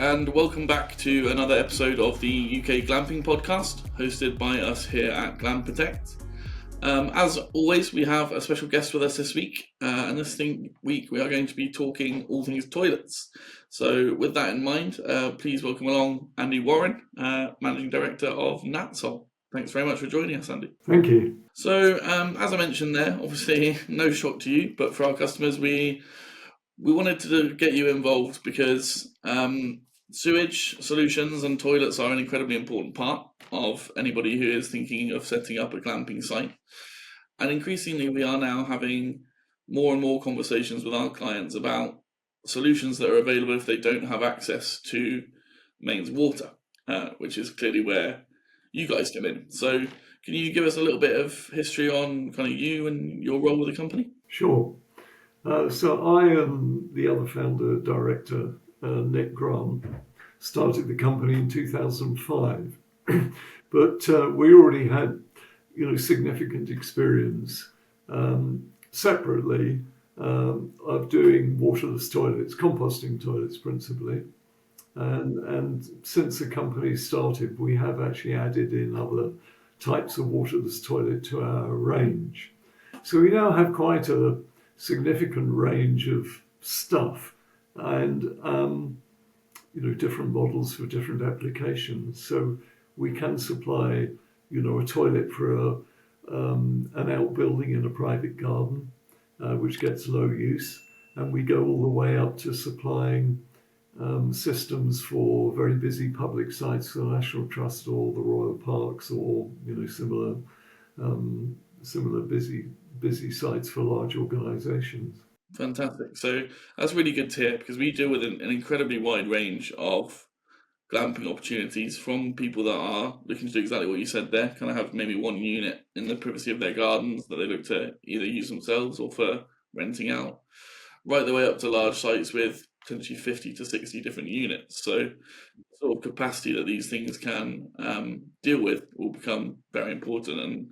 and welcome back to another episode of the UK Glamping podcast, hosted by us here at Glam Protect. As always, we have a special guest with us this week, and this week we are going to be talking all things toilets. So with that in mind, please welcome along Andy Warren, Managing Director of NatSol. Thanks very much for joining us, Andy. Thank you. So, as I mentioned there, obviously no shock to you, but for our customers, we wanted to get you involved because sewage solutions and toilets are an incredibly important part of anybody who is thinking of setting up a glamping site. And increasingly, we are now having more and more conversations with our clients about solutions that are available if they don't have access to mains water, which is clearly where you guys come in. So can you give us a little bit of history on kind of you and your role with the company? Sure. So I and the other founder, director, Nick Grant, started the company in 2005. But we already had, significant experience separately of doing waterless toilets, composting toilets principally. And since the company started, we have actually added in other types of waterless toilet to our range. So we now have quite a significant range of stuff and different models for different applications. So we can supply a toilet for an outbuilding in a private garden, which gets low use, and we go all the way up to supplying systems for very busy public sites, the National Trust or the Royal Parks, or similar busy sites for large organisations. Fantastic. So that's really good to hear, because we deal with an incredibly wide range of glamping opportunities, from people that are looking to do exactly what you said there, kind of have maybe one unit in the privacy of their gardens that they look to either use themselves or for renting out, right the way up to large sites with potentially 50 to 60 different units. So the sort of capacity that these things can deal with will become very important. And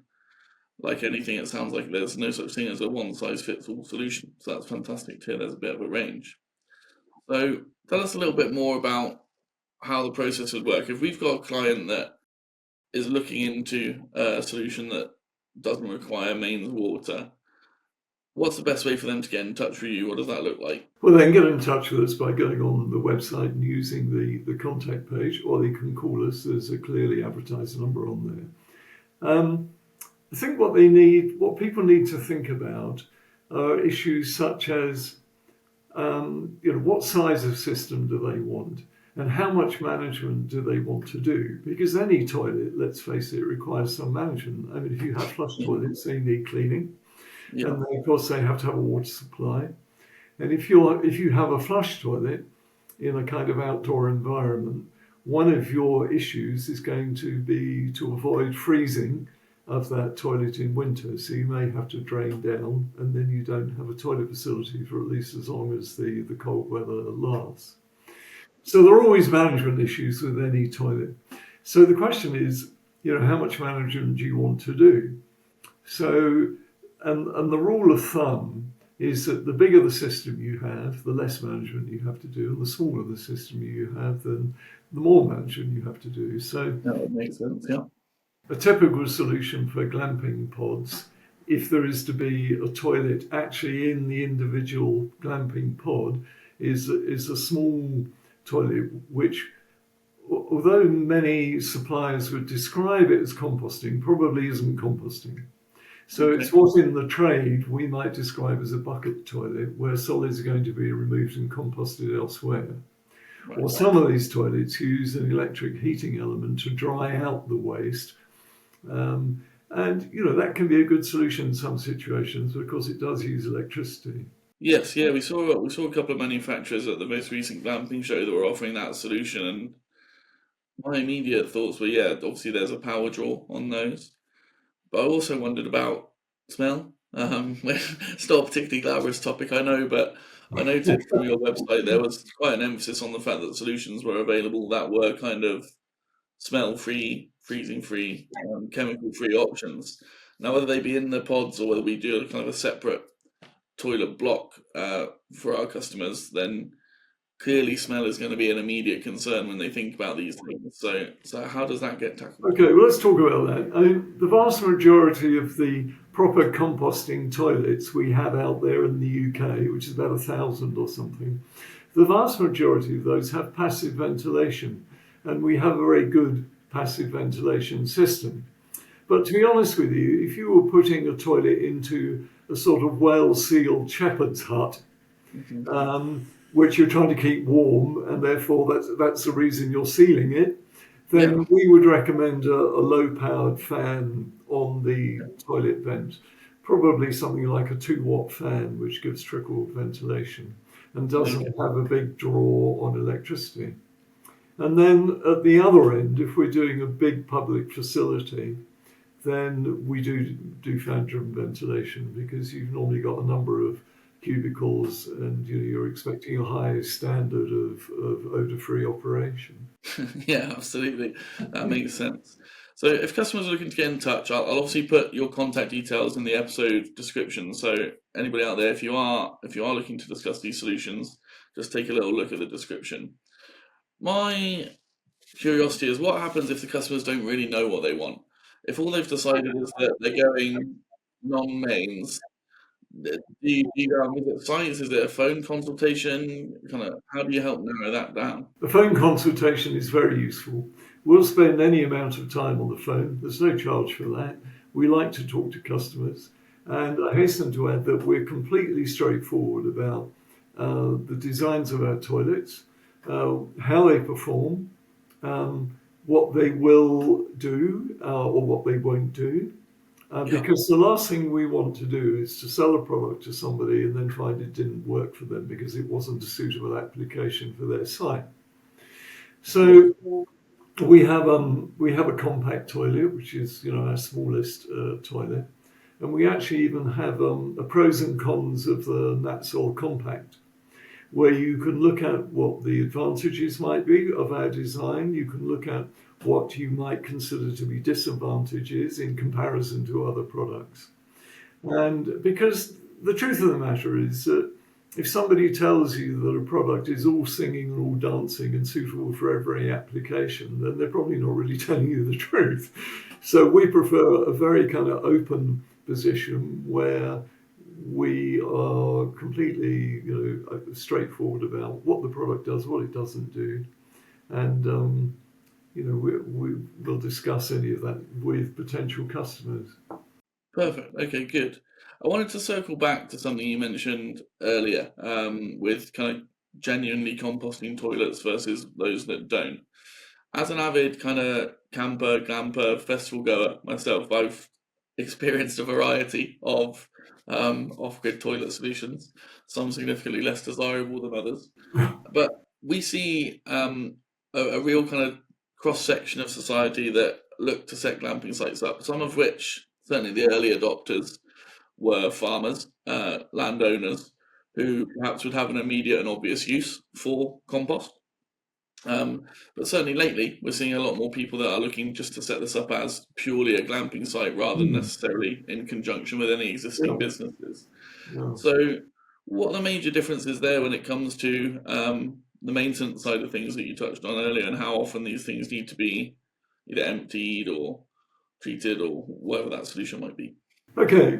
like anything, it sounds like there's no such thing as a one-size-fits-all solution. So that's fantastic to hear there's a bit of a range. So tell us a little bit more about how the process would work. If we've got a client that is looking into a solution that doesn't require mains water, what's the best way for them to get in touch with you? What does that look like? Well, they can get in touch with us by going on the website and using the contact page, or they can call us. There's a clearly advertised number on there. I think what people need to think about are issues such as, what size of system do they want, and how much management do they want to do? Because any toilet, let's face it, requires some management. I mean, if you have flush toilets, they need cleaning. Yeah. And then, of course, they have to have a water supply. And if you have a flush toilet in a kind of outdoor environment, one of your issues is going to be to avoid freezing of that toilet in winter. So you may have to drain down, and then you don't have a toilet facility for at least as long as the cold weather lasts. So there are always management issues with any toilet. So the question is, how much management do you want to do? So, and the rule of thumb is that the bigger the system you have, the less management you have to do, and the smaller the system you have, then the more management you have to do. So that makes sense, yeah. A typical solution for glamping pods, if there is to be a toilet actually in the individual glamping pod, is a small toilet which, although many suppliers would describe it as composting, probably isn't composting. So okay. It's what in the trade we might describe as a bucket toilet, where solids are going to be removed and composted elsewhere. Right. Or some of these toilets use an electric heating element to dry out the waste. And that can be a good solution in some situations, but of course it does use electricity. Yes, yeah, we saw a couple of manufacturers at the most recent glamping show that were offering that solution, and my immediate thoughts were, obviously there's a power draw on those, but I also wondered about smell. It's not a particularly glamorous topic, I know, but I noticed from your website there was quite an emphasis on the fact that solutions were available that were kind of smell-free, freezing-free, chemical-free options. Now, whether they be in the pods or whether we do a kind of a separate toilet block for our customers, then clearly smell is going to be an immediate concern when they think about these things. So how does that get tackled? Okay, well, let's talk about that. I mean, the vast majority of the proper composting toilets we have out there in the UK, which is about 1,000 or something, the vast majority of those have passive ventilation, and we have a very good passive ventilation system. But to be honest with you, if you were putting a toilet into a sort of well-sealed shepherd's hut, which you're trying to keep warm, and therefore that's the reason you're sealing it, then Yeah. we would recommend a low-powered fan on the toilet vent, probably something like a 2-watt fan, which gives trickle ventilation and doesn't Okay. have a big draw on electricity. And then at the other end, if we're doing a big public facility, then we do fan-driven ventilation, because you've normally got a number of cubicles and you're expecting a high standard of odor-free operation. Yeah, absolutely. That makes sense. So if customers are looking to get in touch, I'll obviously put your contact details in the episode description. So anybody out there, if you are looking to discuss these solutions, just take a little look at the description. My curiosity is, what happens if the customers don't really know what they want? If all they've decided is that they're going non-mains, do you go and visit sites? Is it a phone consultation? Kind of, how do you help narrow that down? The phone consultation is very useful. We'll spend any amount of time on the phone. There's no charge for that. We like to talk to customers. And I hasten to add that we're completely straightforward about the designs of our toilets, how they perform, what they will do or what they won't do. Because the last thing we want to do is to sell a product to somebody and then find it didn't work for them because it wasn't a suitable application for their site. So we have a compact toilet, which is our smallest toilet, and we actually even have a pros and cons of the NatSol compact, where you can look at what the advantages might be of our design. You can look at what you might consider to be disadvantages in comparison to other products. And because the truth of the matter is that if somebody tells you that a product is all singing and all dancing and suitable for every application, then they're probably not really telling you the truth. So we prefer a very kind of open position where we are completely straightforward about what the product does, what it doesn't do, and we will discuss any of that with potential customers. Perfect. Okay, good. I wanted to circle back to something you mentioned earlier, with kind of genuinely composting toilets versus those that don't. As an avid kind of camper, glamper, festival goer myself, I've experienced a variety of off-grid toilet solutions, some significantly less desirable than others. But we see a real kind of cross-section of society that look to set glamping sites up, some of which, certainly the early adopters, were farmers, landowners, who perhaps would have an immediate and obvious use for compost. But certainly lately, we're seeing a lot more people that are looking just to set this up as purely a glamping site rather than necessarily in conjunction with any existing Yeah. businesses. Yeah. So, what are the major differences there when it comes to the maintenance side of things that you touched on earlier, and how often these things need to be either emptied or treated or whatever that solution might be? Okay.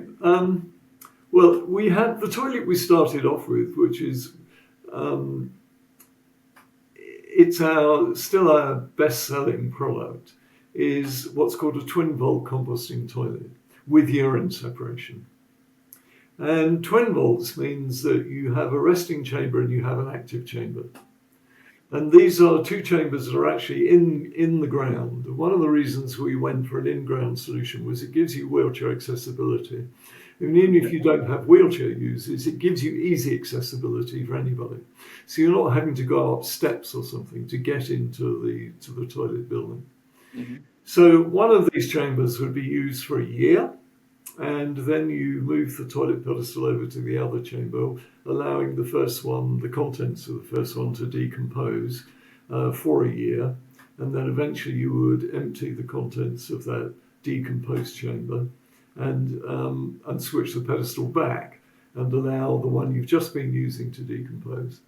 Well, we had the toilet we started off with, which is it's still our best-selling product, is what's called a twin-volt composting toilet with urine separation. And twin volts means that you have a resting chamber and you have an active chamber. And these are two chambers that are actually in the ground. One of the reasons we went for an in-ground solution was it gives you wheelchair accessibility. And even if you don't have wheelchair users, it gives you easy accessibility for anybody. So you're not having to go up steps or something to get into the toilet building. Mm-hmm. So one of these chambers would be used for a year, and then you move the toilet pedestal over to the other chamber, allowing the contents of the first one to decompose for a year, and then eventually you would empty the contents of that decomposed chamber and switch the pedestal back and allow the one you've just been using to decompose.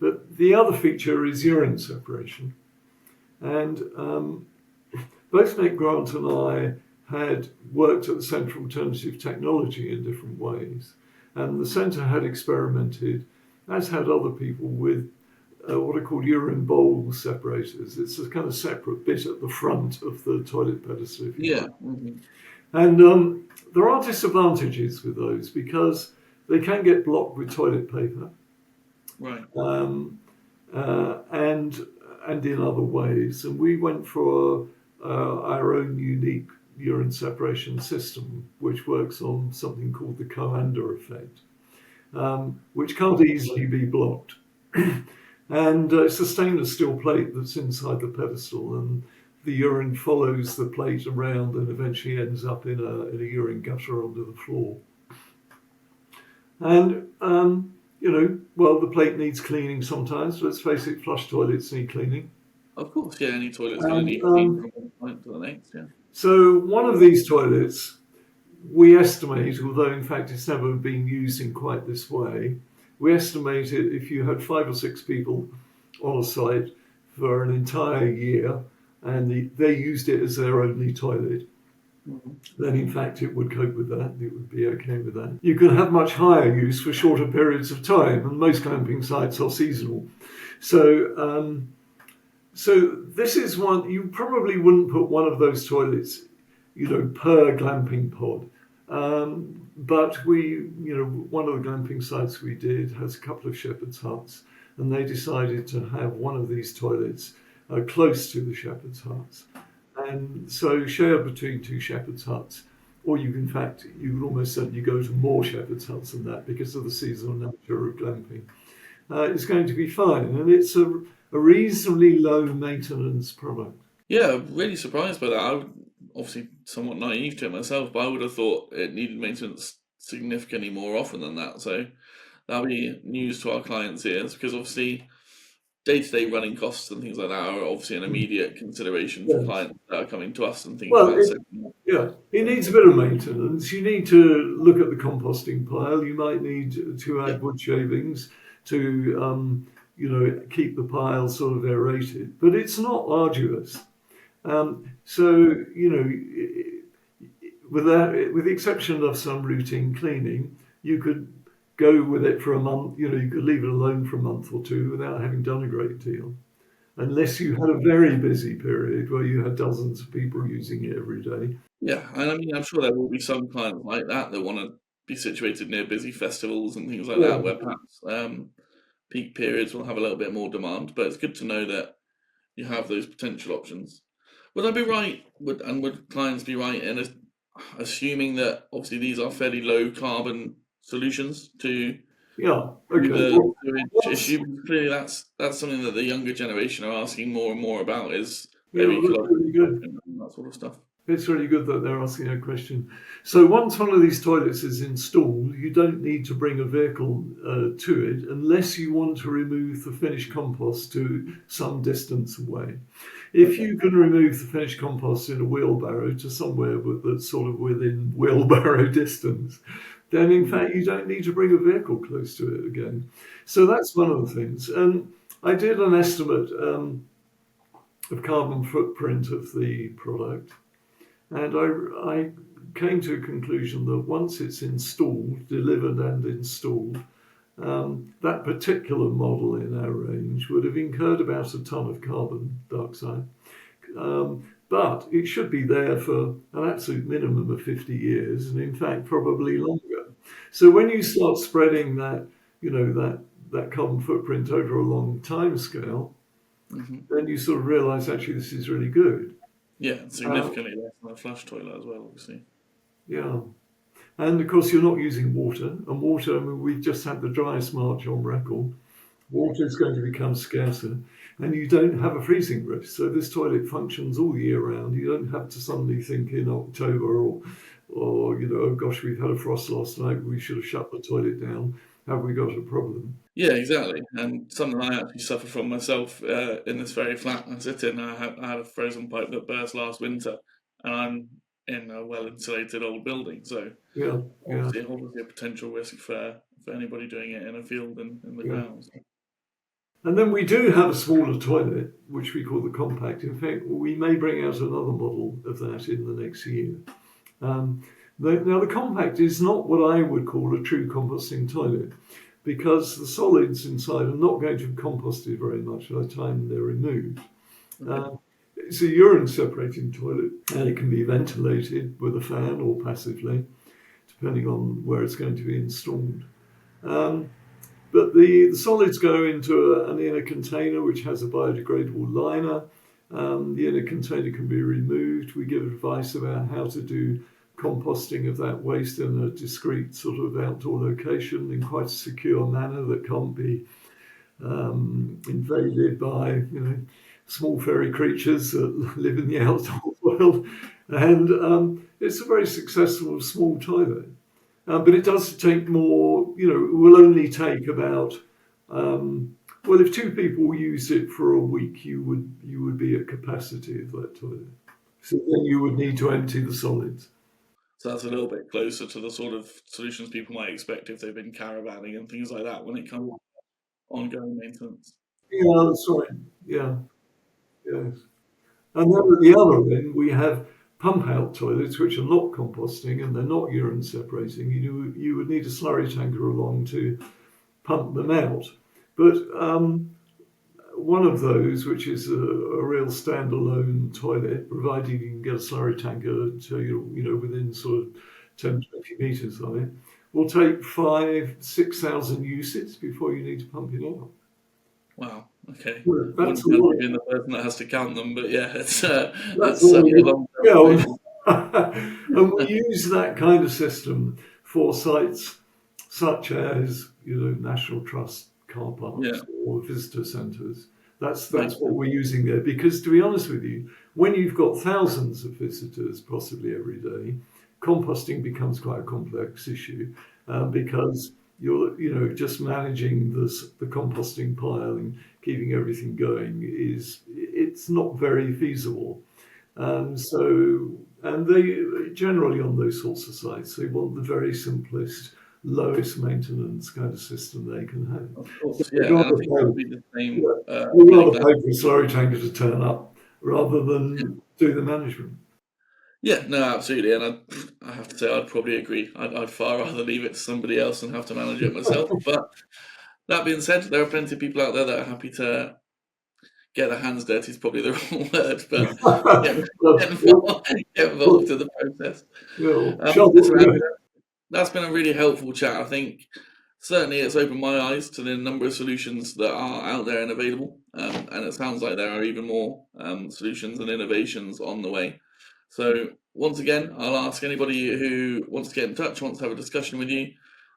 But the other feature is urine separation. And both Nick Grant and I had worked at the Centre for Alternative Technology in different ways. And the centre had experimented, as had other people, with what are called urine bowl separators. It's a kind of separate bit at the front of the toilet pedestal, if you Yeah. like. And there are disadvantages with those because they can get blocked with toilet paper. Right. And in other ways. And we went for our own unique urine separation system, which works on something called the Coanda effect, which can't easily be blocked. And it's a stainless steel plate that's inside the pedestal, and the urine follows the plate around and eventually ends up in a urine gutter under the floor. And well, the plate needs cleaning sometimes. Let's face it, flush toilets need cleaning. Of course, yeah. Any toilet's going to And need clean from one point to the next. Yeah. so one of these toilets, we estimate, although in fact it's never been used in quite this way, we estimate it if you had 5 or 6 people on a site for an entire year and they used it as their only toilet, then in fact it would cope with that. It would be okay with that. You can have much higher use for shorter periods of time, and most glamping sites are seasonal. So this is one, you probably wouldn't put one of those toilets, per glamping pod. But one of the glamping sites we did has a couple of shepherd's huts, and they decided to have one of these toilets close to the shepherd's huts. And so shared between 2 shepherd's huts, or you could almost certainly go to more shepherd's huts than that because of the seasonal nature of glamping. It's going to be fine, and it's a reasonably low maintenance product. Yeah, really surprised by that. I would, obviously somewhat naive to it myself, but I would have thought it needed maintenance significantly more often than that. So that'll be news to our clients' ears because obviously day-to-day running costs and things like that are obviously an immediate consideration for Yes. clients that are coming to us and thinking Well, about setting up. yeah, it needs a bit of maintenance. You need to look at the composting pile. You might need to Yeah, add wood shavings to, keep the pile sort of aerated. But it's not arduous. So, with the exception of some routine cleaning, you could go with it for a month. You could leave it alone for a month or 2 without having done a great deal. Unless you had a very busy period where you had dozens of people using it every day. yeah, and I mean, I'm sure there will be some clients like that that want to be situated near busy festivals and things like Yeah, that, where perhaps peak periods will have a little bit more demand. But it's good to know that you have those potential options. Would I be right? Would clients be right in assuming that obviously these are fairly low carbon solutions to yeah. Okay. the Well, sewage that's, issue? Because clearly, that's something that the younger generation are asking more and more about is yeah, maybe well, that's ecological really good. and that sort of stuff. It's really good that they're asking that question. So once one of these toilets is installed, you don't need to bring a vehicle to it unless you want to remove the finished compost to some distance away. If Okay. you can remove the finished compost in a wheelbarrow to somewhere that's sort of within wheelbarrow distance, then in fact you don't need to bring a vehicle close to it again. So that's one of the things. And I did an estimate of carbon footprint of the product. And I came to a conclusion that once it's installed, delivered and installed, that particular model in our range would have incurred about a ton of carbon dioxide. But it should be there for an absolute minimum of 50 years, and in fact, probably longer. So when you start spreading that carbon footprint over a long time scale, Hmm. then you sort of realize actually this is really good. Yeah, Uh, significantly less than a flush toilet as well, obviously. yeah. And of course, you're not using water. And water, I mean, we've just had the driest March on record. Water is going to become scarcer, and you don't have a freezing risk. So this toilet functions all year round. You don't have to suddenly think in October or oh gosh, we've had a frost last night. We should have shut the toilet down. Have we got a problem? Yeah, exactly. And something I actually suffer from myself in this very flat I sit in. I had a frozen pipe that burst last winter, and I'm in a well insulated old building. So Yeah, yeah, obviously a potential risk for anybody doing it in a field and in the yeah. grounds. And then we do have a smaller toilet, which we call the compact. In fact, we may bring out another model of that in the next year. Now, the compact is not what I would call a true composting toilet, because the solids inside are not going to be composted very much by the time they're removed. It's a urine separating toilet, and it can be ventilated with a fan or passively, depending on where it's going to be installed. But the solids go into an inner container which has a biodegradable liner. The inner container can be removed. We give advice about how to do composting of that waste in a discreet sort of outdoor location in quite a secure manner that can't be invaded by small fairy creatures that live in the outdoor world. And it's a very successful small toilet. But it does take more, it will only take about, well, if two people use it for a week, you would be at capacity of that toilet. So then you would need to empty the solids. So that's a little bit closer to the sort of solutions people might expect if they've been caravanning and things like that when it comes to ongoing maintenance. Yeah, that's right. Yeah, yes. And then at the other end, we have pump out toilets, which are not composting and they're not urine separating. You would need a slurry tanker along to pump them out. But one of those, which is a real standalone toilet, provided you can get a slurry tanker to within sort of 10, 20 meters of it, will take 5,000-6,000 uses before you need to pump it out. Wow. Okay. That's Wouldn't be the person that has to count them, but yeah, that's that's certainly a long term. and we use that kind of system for sites such as National Trust car parks or visitor centres. That's what we're using there. Because to be honest with you, when you've got thousands of visitors possibly every day, composting becomes quite a complex issue because you're just managing the composting pile and keeping everything going it's not very feasible. And they generally on those sorts of sites, they want the very simplest, lowest maintenance kind of system they can have. Of course, We'd and I rather think that would be the same. pay for a slurry tanker to turn up rather than do the management. Yeah, no, absolutely, and I have to say I'd probably agree. I'd far rather leave it to somebody else and have to manage it myself. But that being said, there are plenty of people out there that are happy to get their hands dirty. Is probably the wrong word, but get involved in the process. Listen, that's been a really helpful chat. I think certainly it's opened my eyes to the number of solutions that are out there and available, and it sounds like there are even more solutions and innovations on the way. So once again, I'll ask anybody who wants to get in touch, wants to have a discussion with you,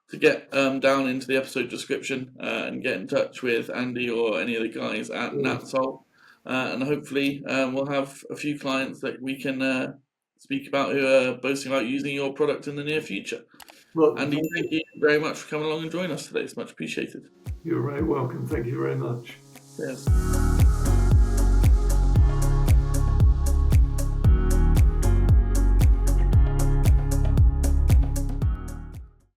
to get down into the episode description and get in touch with Andy or any of the guys at NatSol, and hopefully we'll have a few clients that we can speak about who are boasting about using your product in the near future. Well, Andy, thank you very much for coming along and joining us today. It's much appreciated. You're very welcome. Thank you very much. Yes.